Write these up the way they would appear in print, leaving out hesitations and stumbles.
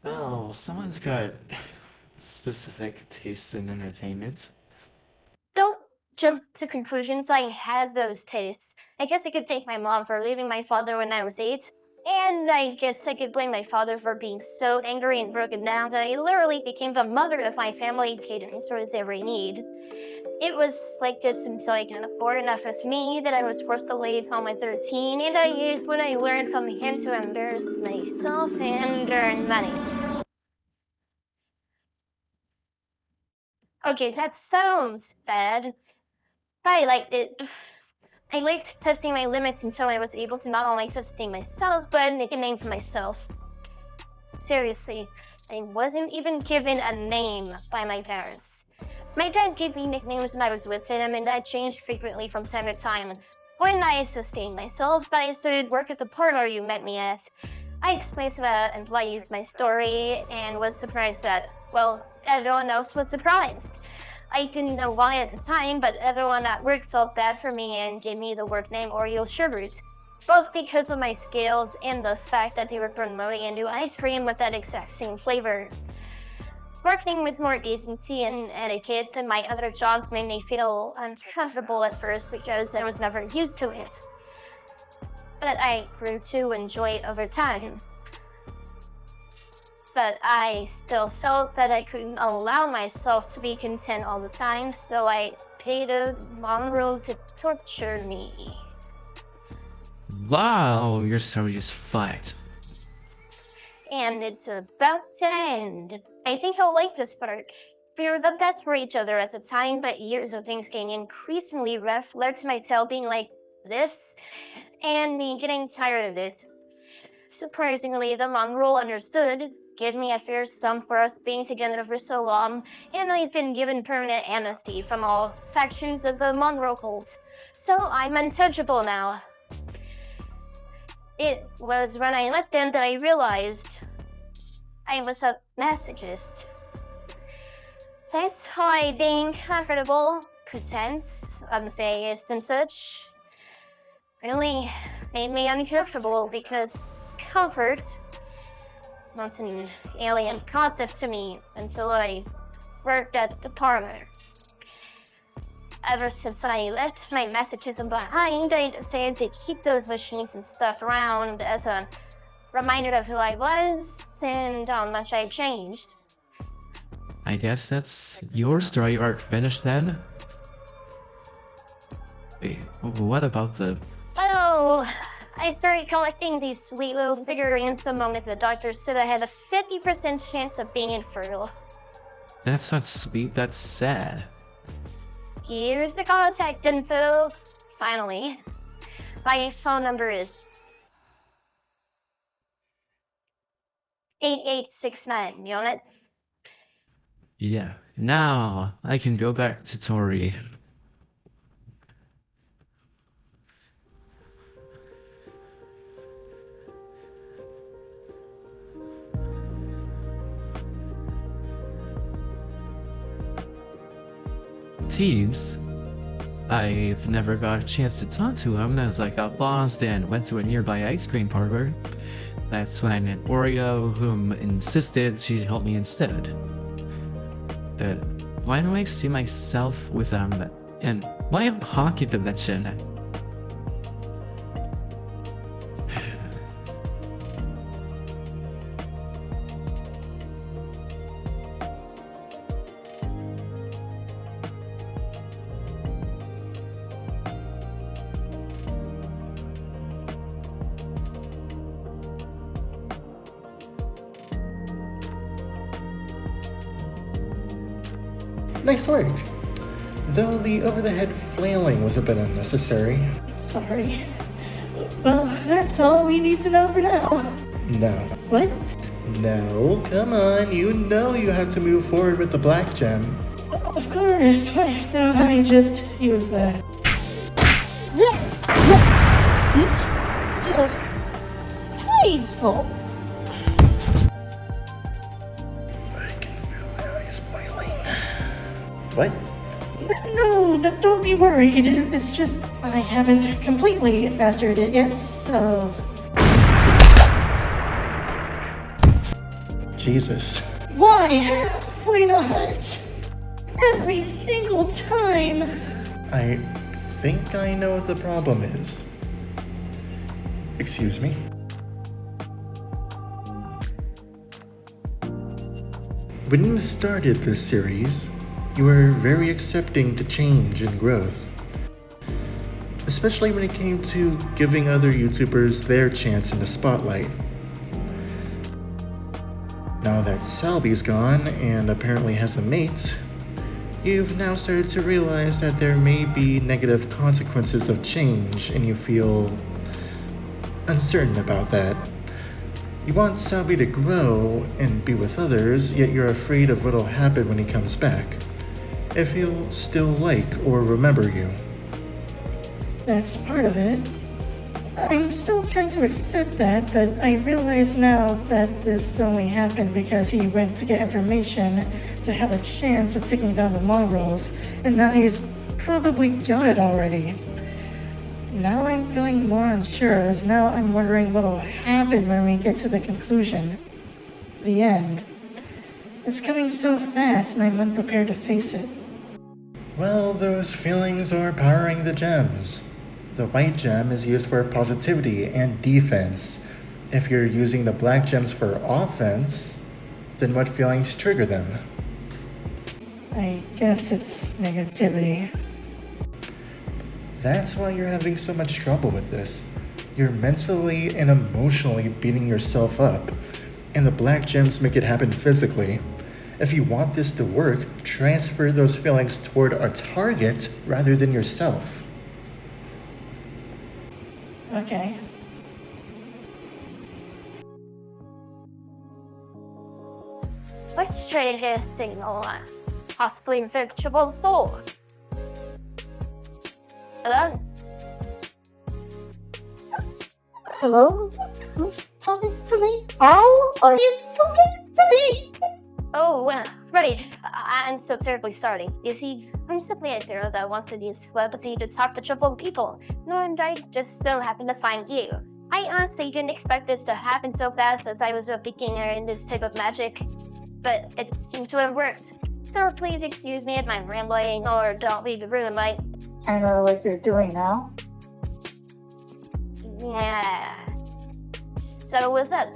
Oh, someone's got specific tastes in entertainment. Don't jump to conclusions. I had those tastes. I guess I could thank my mom for leaving my father when I was 8. And I guess I could blame my father for being so angry and broken down that I literally became the mother of my family, catering to his every need. It was like this until I got bored enough with me that I was forced to leave home at 13, and I used what I learned from him to embarrass myself and earn money. Okay, that sounds bad. I liked it. I liked testing my limits until I was able to not only sustain myself, but make a name for myself. Seriously, I wasn't even given a name by my parents. My dad gave me nicknames when I was with him, and I changed frequently from time to time. When I sustained myself, I started work at the parlor you met me at. I explained to the employees my story and was surprised that, well, everyone else was surprised. I didn't know why at the time, but everyone at work felt bad for me and gave me the work name Oreo Sherbet, both because of my skills and the fact that they were promoting a new ice cream with that exact same flavor. Working with more decency and etiquette than my other jobs made me feel uncomfortable at first because I was never used to it. But I grew to enjoy it over time. But I still felt that I couldn't allow myself to be content all the time, so I paid a mongrel to torture me. Wow, your story is fucked. And it's about to end. I think he'll like this part. We were the best for each other at the time, but years of things getting increasingly rough led to my tail being like this, and me getting tired of it. Surprisingly, the mongrel understood, gave me a fair sum for us being together for so long, and I've been given permanent amnesty from all factions of the mongrel cult. So I'm untouchable now. It was when I left them that I realized I was a masochist. That's why being comfortable, content, unfazed, and such really made me uncomfortable because comfort was an alien concept to me until I worked at the parlor. Ever since I left my masochism behind, I decided to keep those machines and stuff around as a reminder of who I was and how much I changed. I guess that's your story arc finished then? Wait, what about the... Oh, I started collecting these sweet little figurines the moment the doctor said I had a 50% chance of being infertile. That's not sweet, that's sad. Here's the contact info. Finally, my phone number is 8869. You want it? Yeah, now I can go back to Tori. Teams? I've never got a chance to talk to him as I got lost and went to a nearby ice cream parlor. That's when I met Oreo, whom insisted she'd help me instead. But why do I see myself with them? And why a pocket dimension? Nice work. Though the over-the-head flailing was a bit unnecessary. Sorry. Well, that's all we need to know for now. No. What? No, come on. You know you have to move forward with the black gem. Of course. No, I just used that. Just painful. I can feel my eyes boiling. What? No, don't be worried. It's just I haven't completely mastered it yet, so... Jesus. Why? Why not? Every single time. I think I know what the problem is. Excuse me? When you started this series, you were very accepting to change and growth. Especially when it came to giving other YouTubers their chance in the spotlight. Now that Salby's gone and apparently has a mate, you've now started to realize that there may be negative consequences of change and you feel uncertain about that. You want Salby to grow and be with others, yet you're afraid of what'll happen when he comes back. If he'll still like or remember you. That's part of it. I'm still trying to accept that, but I realize now that this only happened because he went to get information to have a chance of taking down the mongrels, and now he's probably got it already. Now I'm feeling more unsure, as now I'm wondering what'll happen when we get to the conclusion. The end. It's coming so fast and I'm unprepared to face it. Well, those feelings are powering the gems. The white gem is used for positivity and defense. If you're using the black gems for offense, then what feelings trigger them? I guess it's negativity. That's why you're having so much trouble with this. You're mentally and emotionally beating yourself up, and the black gems make it happen physically. If you want this to work, transfer those feelings toward a target rather than yourself. Okay. Let's trade his signal. Possibly virtual soul. Hello? Hello? Who's talking to me? How are you talking to me? Oh, well, Freddy, I'm so terribly sorry. You see, I'm simply a girl that wants to use telepathy to talk to triple people, and I just so happened to find you. I honestly didn't expect this to happen so fast, as I was a beginner in this type of magic, but it seemed to have worked. So please excuse me if I'm rambling, or don't leave the room, Kinda like you're doing now. Yeah. So what's up?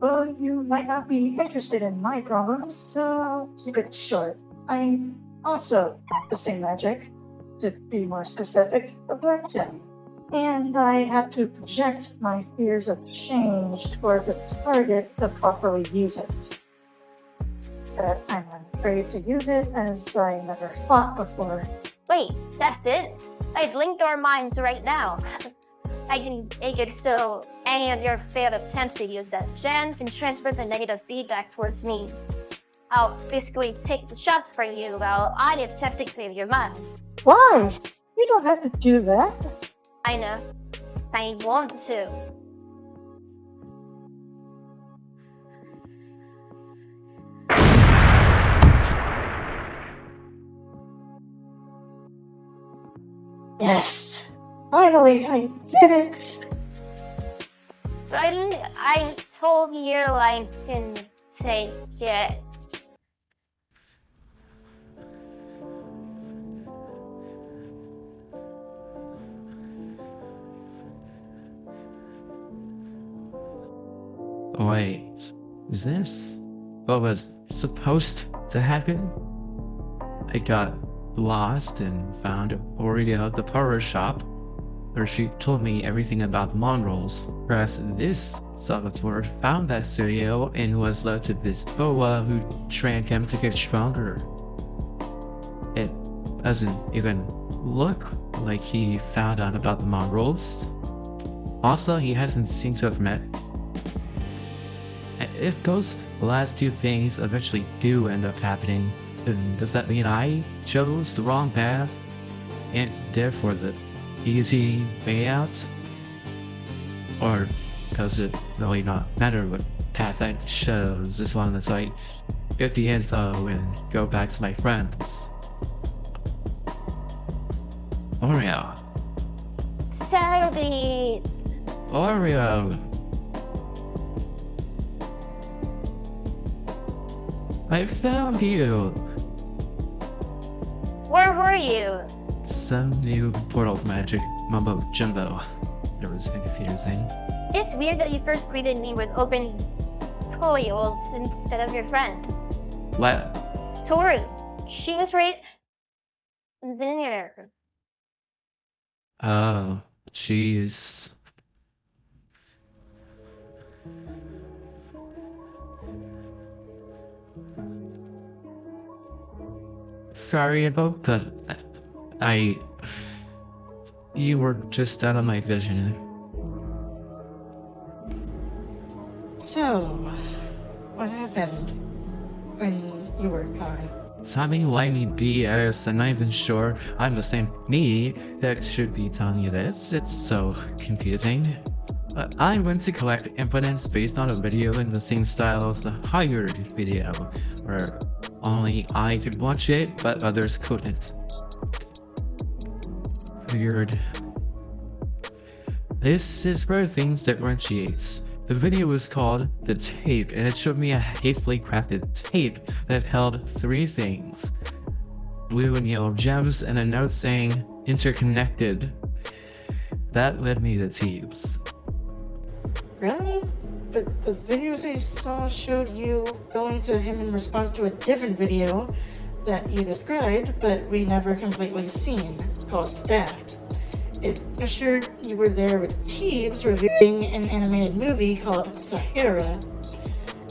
Well, you might not be interested in my problems, so I'll keep it short. I'm also practicing magic, to be more specific, the black gem. And I have to project my fears of change towards a target to properly use it. But I'm afraid to use it as I never fought before. Wait, that's it? I've linked our minds right now. I can make it so any of your failed attempts to use that gem can transfer the negative feedback towards me. I'll basically take the shots for you while I attempt to clear your mind. Why? You don't have to do that. I know. I want to. Yes. Finally, I did it. I told you I can take it. Wait, is this what was supposed to happen? I got lost and found Oreo at the parlor shop, where she told me everything about the mongrels. Whereas this saboteur found that studio and was led to this boa who trained him to get stronger. It doesn't even look like he found out about the mongrels. Also, he hasn't seemed to have met. If those last two things eventually do end up happening, then does that mean I chose the wrong path and therefore the easy way out? Or does it really not matter what path I chose as long as I get the info and go back to my friends? Oreo. Salby. Oreo. I found you! Where were you? Some new portal magic mumbo jumbo. It was confusing. It's weird that you first greeted me with open portals instead of your friend. What? Toru. She was right there. Oh, jeez. Sorry about that. You were just out of my vision. So, what happened when you were gone? Timing lightning BS, and I'm even sure I'm the same me that should be telling you this. It's so confusing. I went to collect evidence based on a video in the same style as the hired video, where only I could watch it, but others couldn't. Weird. This is where things differentiate. The video was called The Tape, and it showed me a hastily crafted tape that held 3 things. Blue and yellow gems, and a note saying, interconnected. That led me to Thebes. Really? But the videos I saw showed you going to him in response to a different video that you described, but we never completely seen, called Staffed. It assured you were there with Thebes reviewing an animated movie called Sahara.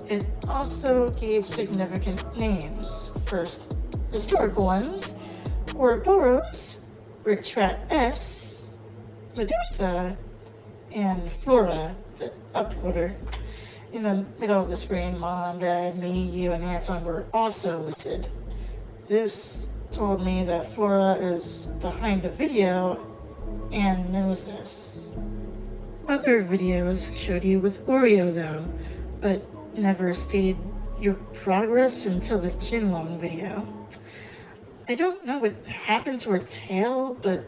It also gave significant names. First, historical ones, Ouroboros, Richtrat S, Medusa, and Flora, the uploader. In the middle of the screen, Mom, Dad, me, you, and Antoine were also listed. This told me that Flora is behind the video and knows this. Other videos showed you with Oreo though, but never stated your progress until the Jinlong video. I don't know what happened to her tail, but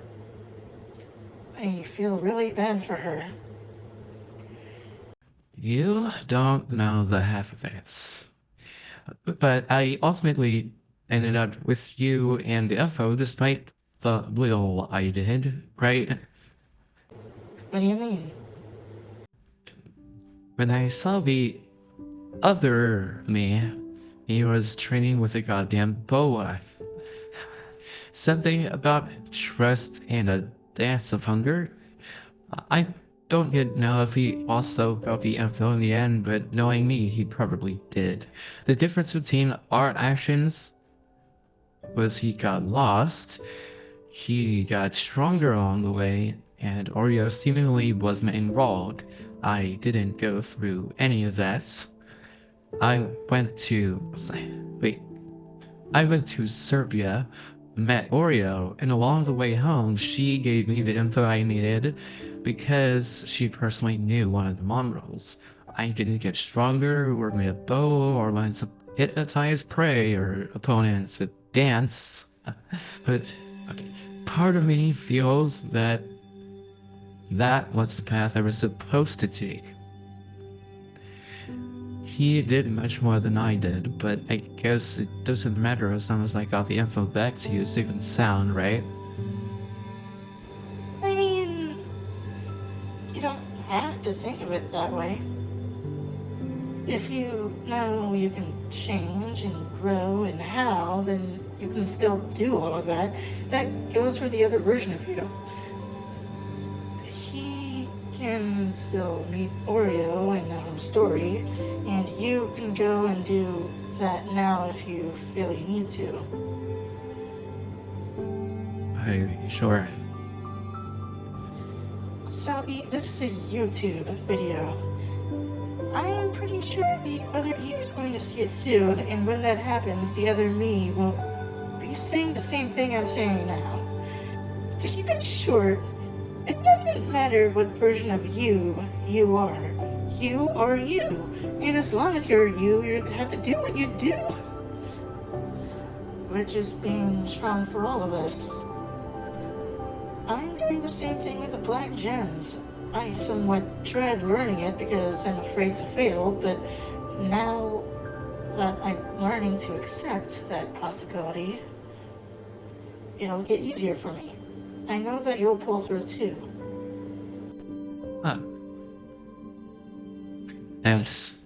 I feel really bad for her. You don't know the half of it. But I ultimately ended up with you and the info despite the little I did, right? What do you mean? When I saw the other me, he was training with a goddamn boa. Something about trust and a dance of hunger. I don't yet know if he also got the info in the end, but knowing me, he probably did. The difference between our actions was he got lost, he got stronger along the way, and Oreo seemingly wasn't enrolled. I didn't go through any of that. I went to Serbia, met Oreo, and along the way home, she gave me the info I needed because she personally knew one of the mongrels. I didn't get stronger, or made a bow, or learn to hypnotize prey or opponents with dance. But part of me feels that that was the path I was supposed to take. He did much more than I did, but I guess it doesn't matter as long as I got the info back to you safe and sound, right? I mean, you don't have to think of it that way. If you know you can change and grow and how, then you can still do all of that. That goes for the other version of you. He can still meet Oreo in the home story, and you can go and do that now if you feel you need to. Sure. Salby, this is a YouTube video. I am pretty sure the other you is going to see it soon, and when that happens, the other me will be saying the same thing I'm saying now. To keep it short, it doesn't matter what version of you are. You are you. And as long as you're you, you have to do what you do. Which is being strong for all of us. I'm doing the same thing with the Black Gems. I somewhat tried learning it because I'm afraid to fail, but now that I'm learning to accept that possibility, it'll get easier for me. I know that you'll pull through too. Yes.